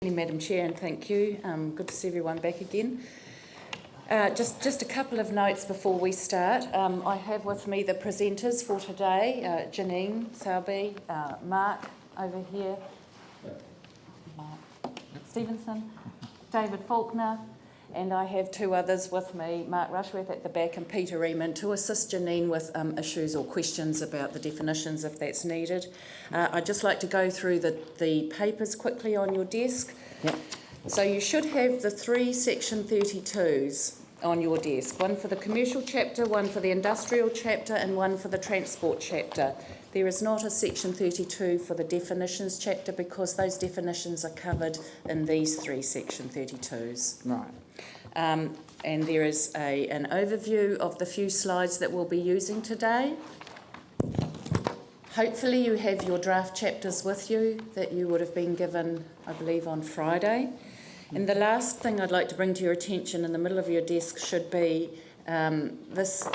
Madam Chair, and thank you. Good to see everyone back again. Just a couple of notes before we start. I have with me the presenters for today, Janine Selby, Mark over here, Mark Stevenson, David Faulkner, and I have two others with me, Mark Rushworth at the back and Peter Eamon, to assist Janine with issues or questions about the definitions if that's needed. I'd just like to go through the papers quickly on your desk. Yep. So you should have the three Section 32s on your desk, one for the commercial chapter, one for the industrial chapter and one for the transport chapter. There is not a Section 32 for the definitions chapter because those definitions are covered in these three Section 32s. Right. And there is an overview of the few slides that we'll be using today. Hopefully you have your draft chapters with you that you would have been given, I believe, on Friday. And the last thing I'd like to bring to your attention in the middle of your desk should be this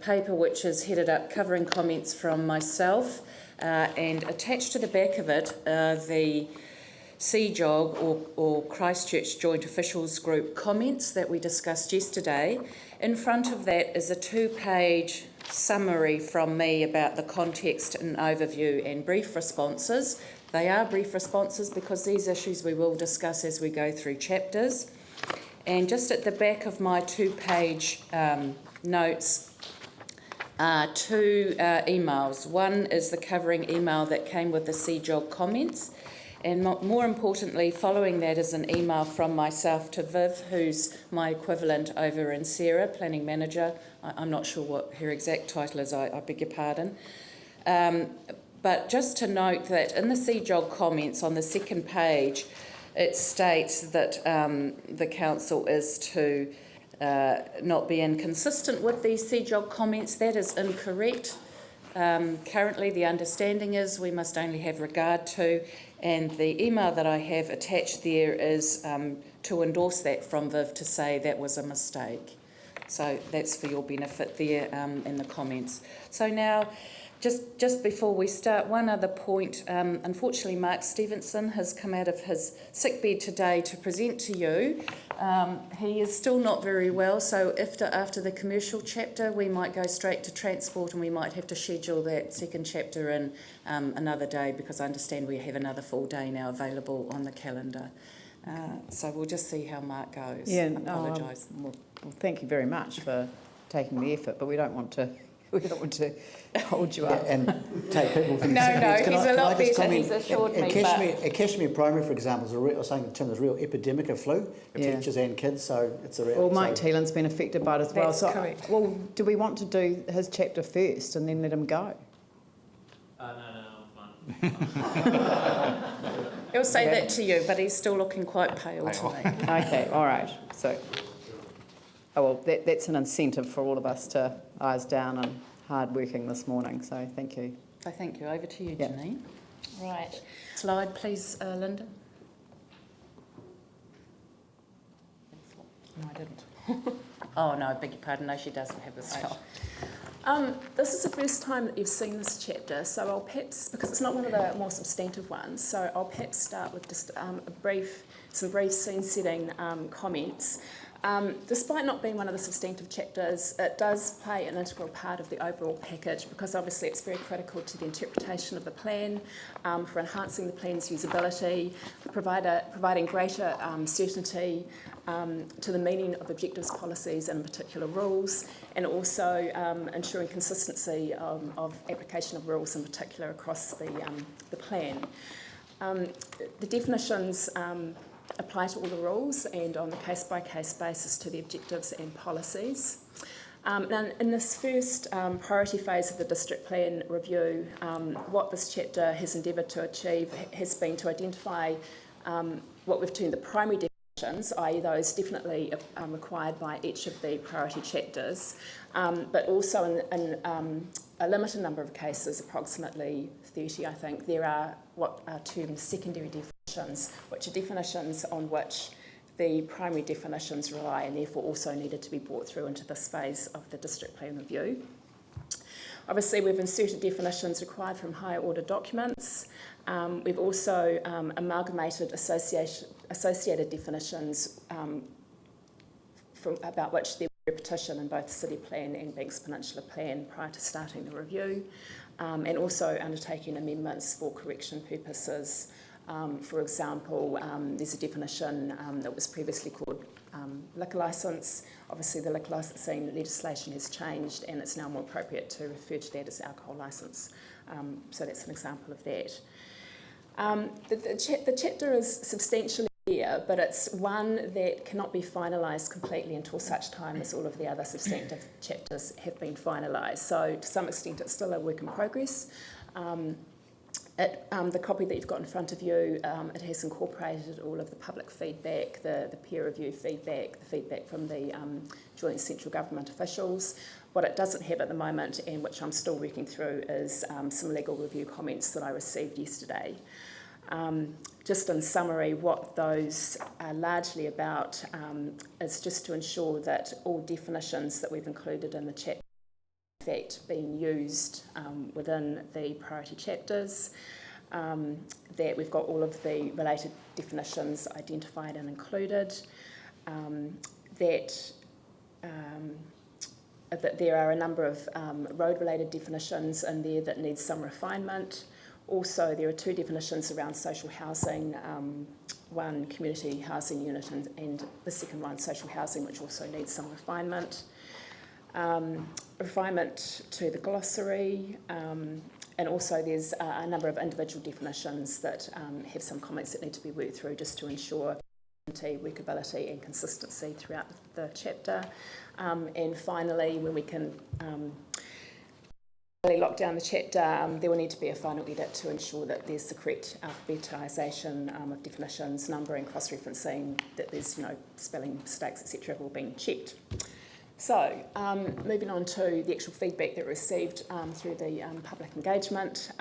paper, which is headed up covering comments from myself, and attached to the back of it the CJOG or Christchurch Joint Officials Group comments that we discussed yesterday. In front of that is a two-page summary from me about the context and overview and brief responses. They are brief responses because these issues we will discuss as we go through chapters. And just at the back of my two-page notes are two emails. One is the covering email that came with the CJOG comments. And more importantly, following that is an email from myself to Viv, who's my equivalent over in Sarah, Planning Manager. I'm not sure what her exact title is, I beg your pardon. But just to note that in the CJOG comments on the second page, it states that the council is to not be inconsistent with these CJOG comments. That is incorrect. Currently, the understanding is we must only have regard to, and the email that I have attached there is to endorse that from Viv to say that was a mistake. So that's for your benefit there in the comments. So now, just before we start, one other point. Unfortunately, Mark Stevenson has come out of his sickbed today to present to you. He is still not very well, so after the commercial chapter, we might go straight to transport and we might have to schedule that second chapter in another day because I understand we have another full day now available on the calendar. So we'll just see how Mark goes. Yeah, I apologise. Well, thank you very much for taking the effort, but we don't want to hold you up. And take people from No, he's a lot better. He's assured me. At Cashmere Primary, for example, I was saying the term is a real epidemic of flu for teachers and kids, so it's a real... Well, Mike Teelan's been affected by it as well. That's correct. Well, do we want to do his chapter first and then let him go? No, I'm fine. He'll say that to you, but he's still looking quite pale to me. Okay, all right. So, that's an incentive for all of us to eyes down and hard working this morning. So thank you. So thank you. Over to you, Yep. Janine. Right. Slide, please, Linda. No, I didn't. Oh, no, I beg your pardon. No, she doesn't have the slide. This is the first time that you've seen this chapter, so I'll perhaps, because it's not one of the more substantive ones, so I'll perhaps start with just some brief scene-setting comments. Despite not being one of the substantive chapters, it does play an integral part of the overall package because obviously it's very critical to the interpretation of the plan, for enhancing the plan's usability, providing greater certainty to the meaning of objectives, policies and particular rules, and also ensuring consistency of application of rules in particular across the plan. The definitions apply to all the rules and on a case-by-case basis to the objectives and policies. Now, in this first priority phase of the district plan review, what this chapter has endeavoured to achieve has been to identify what we've termed the primary definitions, i.e. those definitely required by each of the priority chapters, but also in a limited number of cases, approximately 30 I think, there are what are termed secondary definitions, which are definitions on which the primary definitions rely and therefore also needed to be brought through into this phase of the district plan review. Obviously, we've inserted definitions required from higher order documents, We've also amalgamated associated definitions about which there was repetition in both the City Plan and Banks Peninsula Plan prior to starting the review, and also undertaking amendments for correction purposes. For example, there's a definition that was previously called liquor licence. Obviously, the liquor licensing legislation has changed, and it's now more appropriate to refer to that as alcohol licence. So that's an example of that. The chapter is substantially clear, but it's one that cannot be finalised completely until such time as all of the other substantive chapters have been finalised. So to some extent, it's still a work in progress. The copy that you've got in front of you, it has incorporated all of the public feedback, the peer review feedback, the feedback from the joint central government officials. What it doesn't have at the moment, and which I'm still working through, is some legal review comments that I received yesterday. Just in summary, what those are largely about is just to ensure that all definitions that we've included in the chapter are in fact being used within the priority chapters, that we've got all of the related definitions identified and included, that there are a number of road-related definitions in there that need some refinement. Also, there are two definitions around social housing, one community housing unit and the second one social housing, which also needs some refinement. Refinement to the glossary, and also there's a number of individual definitions that have some comments that need to be worked through just to ensure workability and consistency throughout the chapter. And finally, when we can really lock down the chapter, there will need to be a final edit to ensure that there's the correct alphabetisation of definitions, numbering, cross-referencing, that there's spelling mistakes, etc. have all been checked. So, moving on to the actual feedback that we received through the public engagement,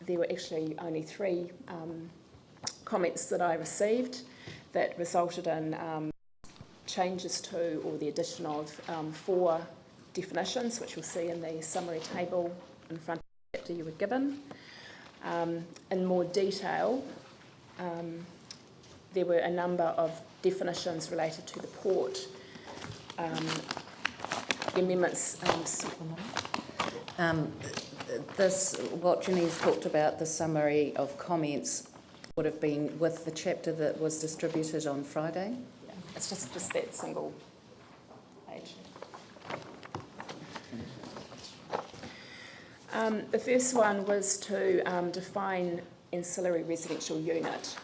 there were actually only 3 comments that I received that resulted in changes to or the addition of 4 definitions, which you'll see in the summary table in front of the chapter you were given. In more detail, there were a number of definitions related to the port. The amendments. What Janine's talked about, the summary of comments, would have been with the chapter that was distributed on Friday. Yeah, it's just that single page. The first one was to define ancillary residential unit.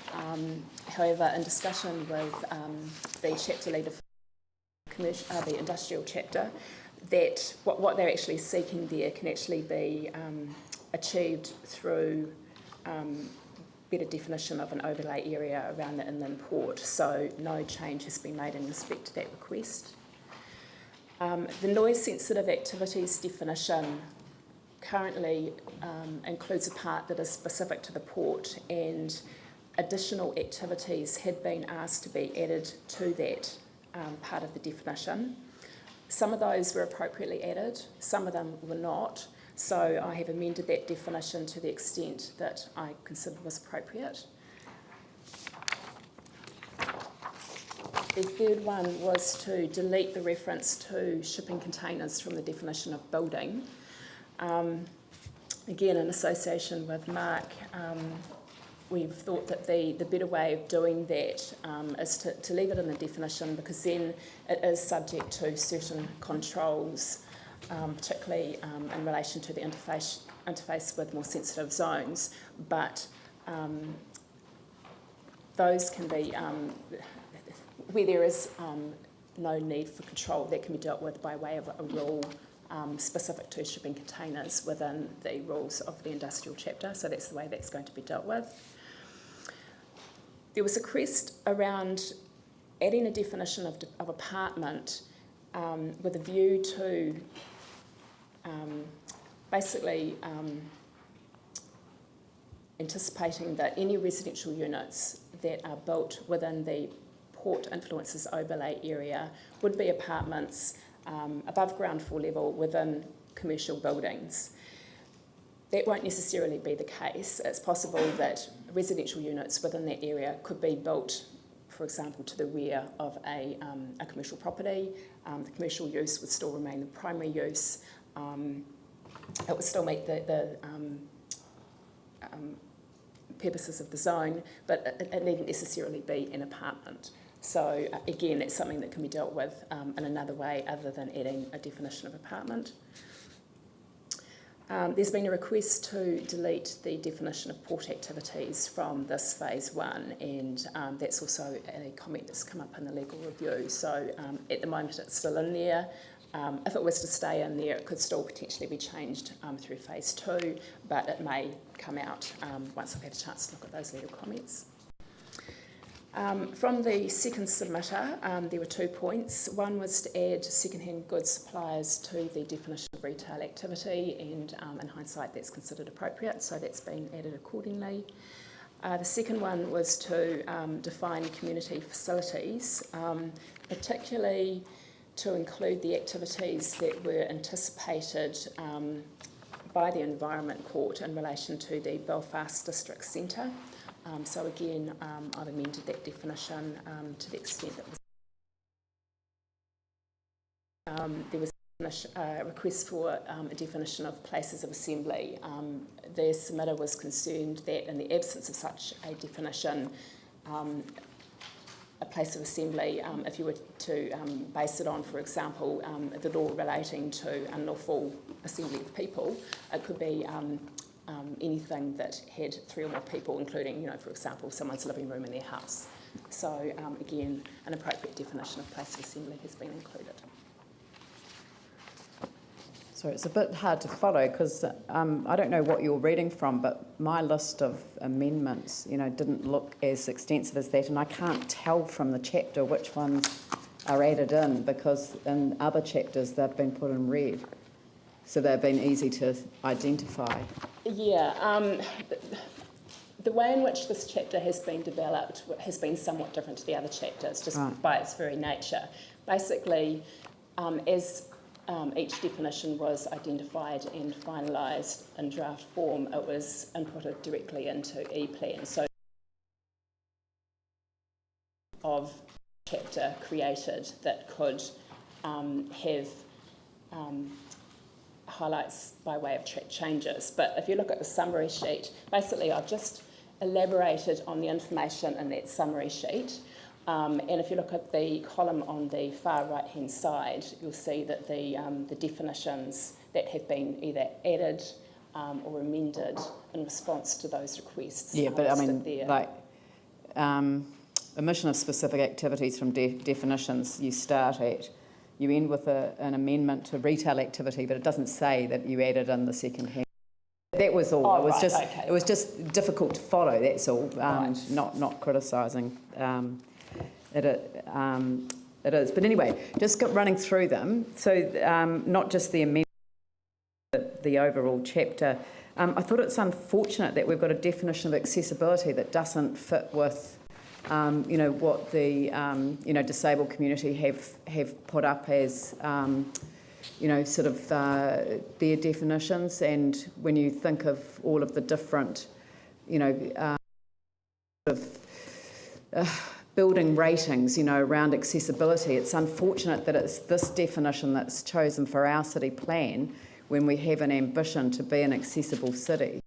However, in discussion with the chapter leader for the industrial chapter, that what they're actually seeking there can actually be achieved through better definition of an overlay area around the inland port. So no change has been made in respect to that request. The noise-sensitive activities definition currently includes a part that is specific to the port, and additional activities had been asked to be added to that part of the definition. Some of those were appropriately added, some of them were not, so I have amended that definition to the extent that I considered was appropriate. The third one was to delete the reference to shipping containers from the definition of building. Again, in association with Mark, we've thought that the better way of doing that is to leave it in the definition, because then it is subject to certain controls, particularly in relation to the interface with more sensitive zones. But those can be, where there is no need for control, that can be dealt with by way of a rule specific to shipping containers within the rules of the industrial chapter. So that's the way that's going to be dealt with. There was a request around adding a definition of apartment with a view to basically anticipating that any residential units that are built within the Port Influences Overlay area would be apartments above ground floor level within commercial buildings. that won't necessarily be the case. It's possible that residential units within that area could be built, for example, to the rear of a commercial property. The commercial use would still remain the primary use. It would still meet the purposes of the zone, but it needn't necessarily be an apartment. So again, that's something that can be dealt with in another way other than adding a definition of apartment. There's been a request to delete the definition of port activities from this phase 1, and that's also a comment that's come up in the legal review. So at the moment it's still in there. If it was to stay in there, it could still potentially be changed through phase 2, but it may come out once I've had a chance to look at those legal comments. From the second submitter, there were 2 points. One was to add second-hand goods suppliers to the definition of retail activity, and in hindsight that's considered appropriate, so that's been added accordingly. The second one was to define community facilities, particularly to include the activities that were anticipated by the Environment Court in relation to the Belfast District Centre. So again, I've amended that definition to the extent that there was a request for a definition of places of assembly. The submitter was concerned that in the absence of such a definition, a place of assembly, if you were to base it on, for example, the law relating to unlawful assembly of people, it could be anything that had 3 or more people, including, for example, someone's living room in their house. So again, an appropriate definition of place of assembly has been included. So it's a bit hard to follow because I don't know what you're reading from, but my list of amendments, didn't look as extensive as that, and I can't tell from the chapter which ones are added in because in other chapters they've been put in red, so they've been easy to identify. Yeah, the way in which this chapter has been developed has been somewhat different to the other chapters, just by its very nature. Basically, as each definition was identified and finalised in draft form, it was inputted directly into E-Plan. So, of chapter created that could have highlights by way of track changes. But if you look at the summary sheet, basically I've just elaborated on the information in that summary sheet. And if you look at the column on the far right-hand side, you'll see that the definitions that have been either added or amended in response to those requests. Yeah, but I mean, like omission of specific activities from definitions, you start at, you end with an amendment to retail activity, but it doesn't say that you added in the second hand. That was all. Oh, it was right, just okay. It was just difficult to follow. That's all. Right. Not criticising. It is. But anyway, just running through them. So not just the amendment, but the overall chapter. I thought it's unfortunate that we've got a definition of accessibility that doesn't fit with, what the disabled community have put up as, their definitions. And when you think of all of the different, building ratings, around accessibility, it's unfortunate that it's this definition that's chosen for our city plan when we have an ambition to be an accessible city.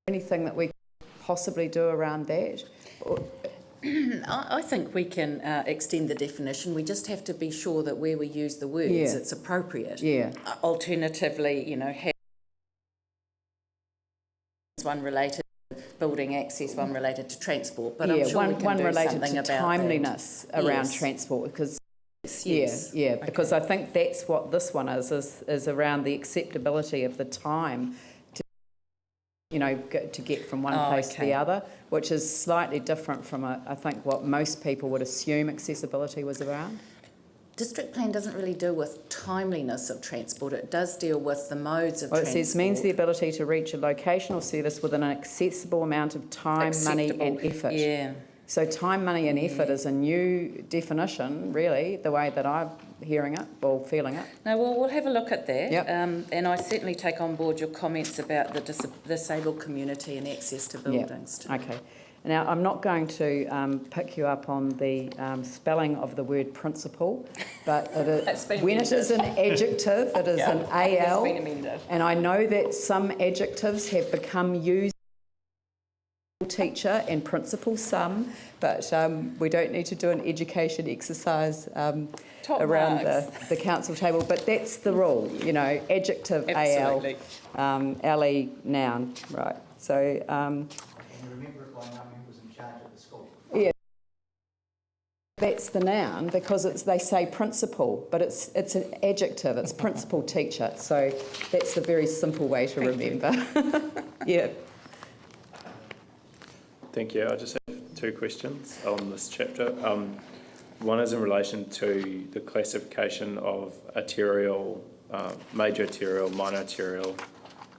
Anything that we could possibly do around that? I think we can extend the definition. We just have to be sure that where we use the words, it's appropriate. Yeah. Alternatively, have one related to building access, one related to transport. But I'm sure we can one do related something to about timeliness that. around transport, because Yes. because I think that's what this one is around the acceptability of the time to, to get from one place to the other, which is slightly different from I think what most people would assume accessibility was around. District plan doesn't really deal with timeliness of transport. It does deal with the modes of transport. It says means the ability to reach a location or service within an accessible amount of time, money and effort. Yeah. So time, money and effort is a new definition, really, the way that I've hearing it or feeling it. No, well, we'll have a look at that. Yep. And I certainly take on board your comments about the disabled community and access to buildings. Yeah. Okay. Now, I'm not going to pick you up on the spelling of the word principal, but when it is an adjective, it is an AL. It's been amended. And I know that some adjectives have become used teacher and principal some, but we don't need to do an education exercise around the council table, but that's the rule, you know, adjective Absolutely. AL, LE noun, right. So And you remember it by now who was in charge of the school. yeah, that's the noun because they say principal, but it's an adjective, it's principal teacher, so that's the very simple way to remember. Yeah. Thank you. I just have two questions on this chapter. One is in relation to the classification of arterial, major arterial, minor arterial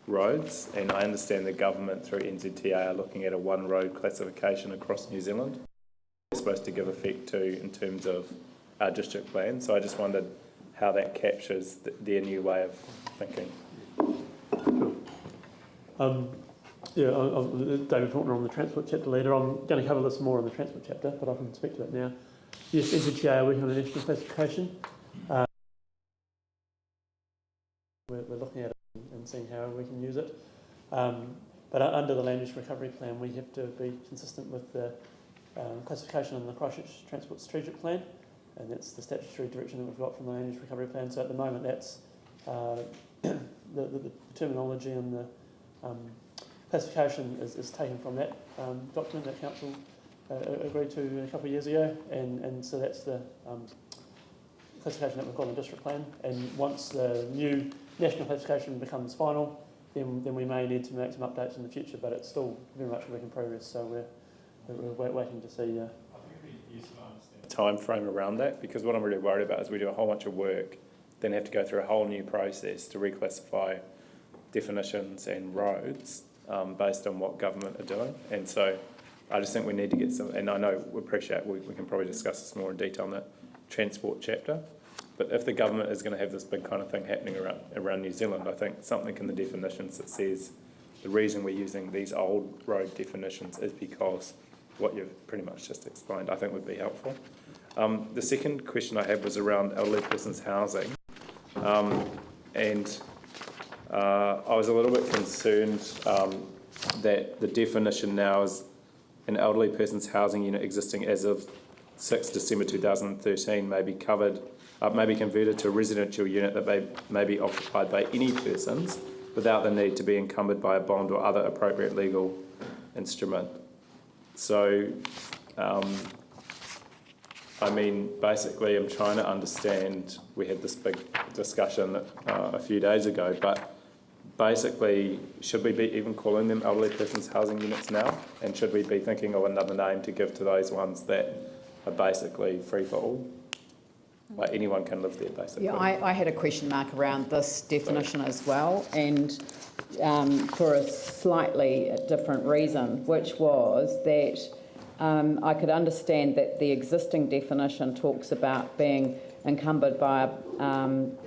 roads, and I understand the government through NZTA are looking at a one road classification across New Zealand. It's supposed to give effect to in terms of our district plan, so I just wondered how that captures their new way of thinking. David Faulkner on the transport chapter later. I'm going to cover this more on the transport chapter, but I can speak to it now. Yes, NZTA are working on a national classification. We're looking at it and seeing how we can use it. But under the Land Use Recovery Plan, we have to be consistent with the classification in the Christchurch Transport Strategic Plan, and that's the statutory direction that we've got from the Land Use Recovery Plan. So at the moment, that's the terminology and the classification is taken from that document that Council agreed to a couple of years ago, and so that's the classification that we've got in the district plan. And once the new national classification becomes final, then we may need to make some updates in the future, but it's still very much a work in progress, so we're waiting to see. Time frame around that, because what I'm really worried about is we do a whole bunch of work, then have to go through a whole new process to reclassify definitions and roads based on what government are doing, and so I just think we need to get some, and I know we appreciate we can probably discuss this more in detail in the transport chapter, but if the government is going to have this big kind of thing happening around New Zealand, I think something in the definitions that says the reason we're using these old road definitions is because what you've pretty much just explained, I think would be helpful. The second question I had was around elderly persons housing, and I was a little bit concerned that the definition now is an elderly person's housing unit existing as of 6 December 2013 may be converted to a residential unit that may be occupied by any persons without the need to be encumbered by a bond or other appropriate legal instrument. So, I mean, basically I'm trying to understand, we had this big discussion a few days ago, but basically, should we be even calling them elderly persons housing units now? And should we be thinking of another name to give to those ones that are basically free for all? Like anyone can live there, basically. Yeah, I had a question mark around this definition as well, and for a slightly different reason, which was that I could understand that the existing definition talks about being encumbered by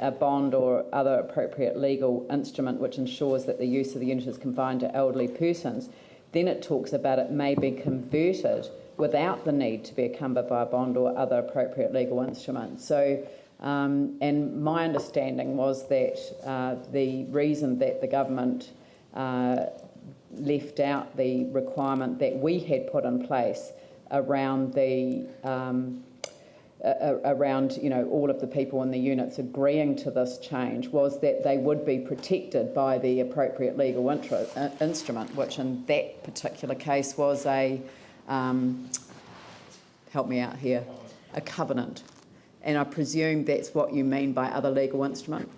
a bond or other appropriate legal instrument which ensures that the use of the unit is confined to elderly persons. Then it talks about it may be converted without the need to be encumbered by a bond or other appropriate legal instrument. So, and my understanding was that the reason that the government left out the requirement that we had put in place around the around, you know, all of the people in the units agreeing to this change was that they would be protected by the appropriate legal instrument, which in that particular case was a, help me out here, a covenant. And I presume that's what you mean by other legal instrument?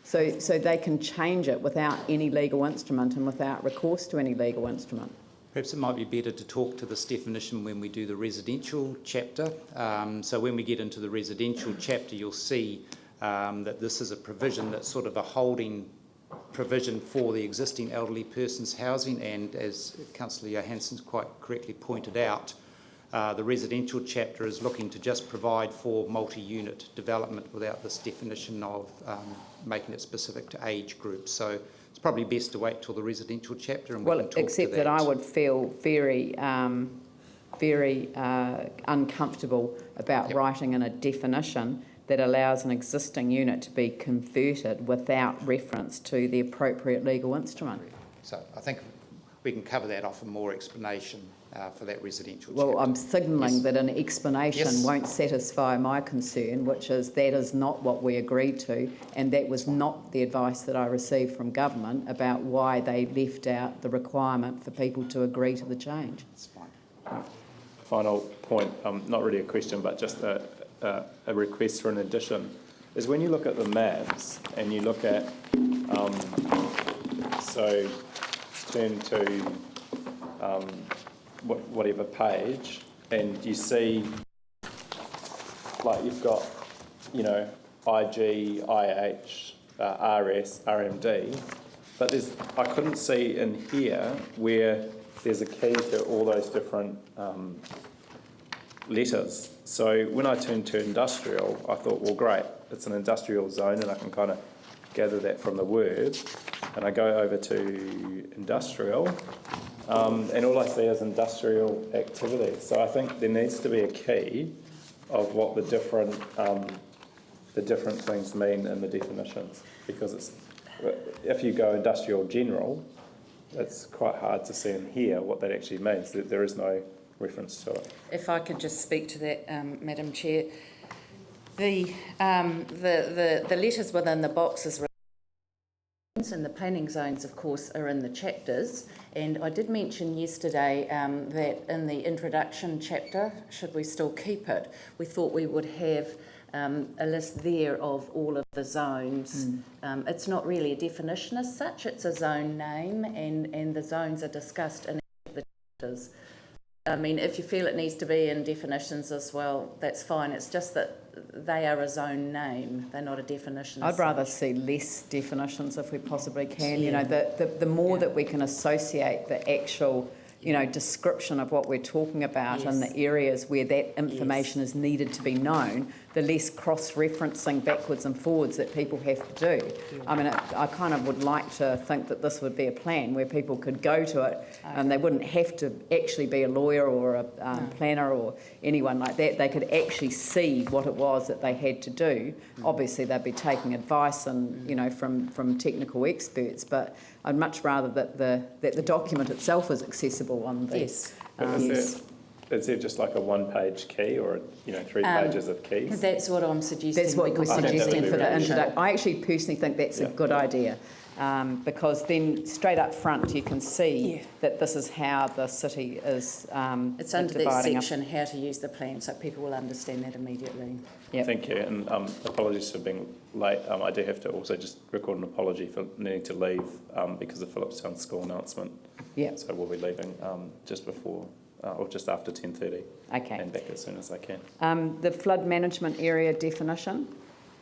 So they can change it without any legal instrument and without recourse to any legal instrument. Perhaps it might be better to talk to this definition when we do the residential chapter. So when we get into the residential chapter, you'll see that this is a provision that's sort of a holding provision for the existing elderly persons housing, and as Councillor Johansson's quite correctly pointed out, The residential chapter is looking to just provide for multi-unit development without this definition of making it specific to age groups. So it's probably best to wait till the residential chapter and we can talk to that. Except that I would feel very uncomfortable about writing in a definition that allows an existing unit to be converted without reference to the appropriate legal instrument. So I think we can cover that off and more explanation for that residential chapter. Well, I'm signalling that an explanation won't satisfy my concern, which is that is not what we agreed to, and that was not the advice that I received from government about why they left out the requirement for people to agree to the change. That's fine. Final point, not really a question, but just a request for an addition, is when you look at the maps and you look at, so turn to whatever page, and you see, like you've got, you know, IG, IH, RS, RMD, but I couldn't see in here where there's a key to all those different letters. So when I turned to industrial, I thought, well, great, it's an industrial zone, and I can kind of gather that from the word. And I go over to industrial, and all I see is industrial activity. So I think there needs to be a key of what the different things mean in the definitions, because if you go industrial general, it's quite hard to see in here what that actually means. There is no reference to it. If I could just speak to that, Madam Chair, the letters within the boxes and the planning zones, of course, are in the chapters. And I did mention yesterday that in the introduction chapter, should we still keep it, we thought we would have a list there of all of the zones. It's not really a definition as such, it's a zone name, and the zones are discussed in the chapters. I mean, if you feel it needs to be in definitions as well, that's fine. It's just that they are a zone name, they're not a definition. I'd rather see less definitions if we possibly can. You know, the more that we can associate the actual, you know, description of what we're talking about and the areas where that information is needed to be known, the less cross-referencing backwards and forwards that people have to do. I mean, I kind of would like to think that this would be a plan where people could go to it and they wouldn't have to actually be a lawyer or a planner or anyone like that. They could actually see what it was that they had to do. Obviously, they'd be taking advice and, you know, from technical experts, but I'd much rather that the document itself is accessible on the... Is there just like a one-page key, or, you know, 3 pages of keys? That's what I'm suggesting. That's what we're suggesting for the introduction. I actually personally think that's a good idea, because then straight up front you can see that this is how the city is it's under that section, how to use the plan, so people will understand that immediately. Thank you, and apologies for being late. I do have to also just record an apology for needing to leave because of Phillipstown school announcement. So we'll be leaving just before or just after 10:30. Okay. And back as soon as I can. The flood management area definition.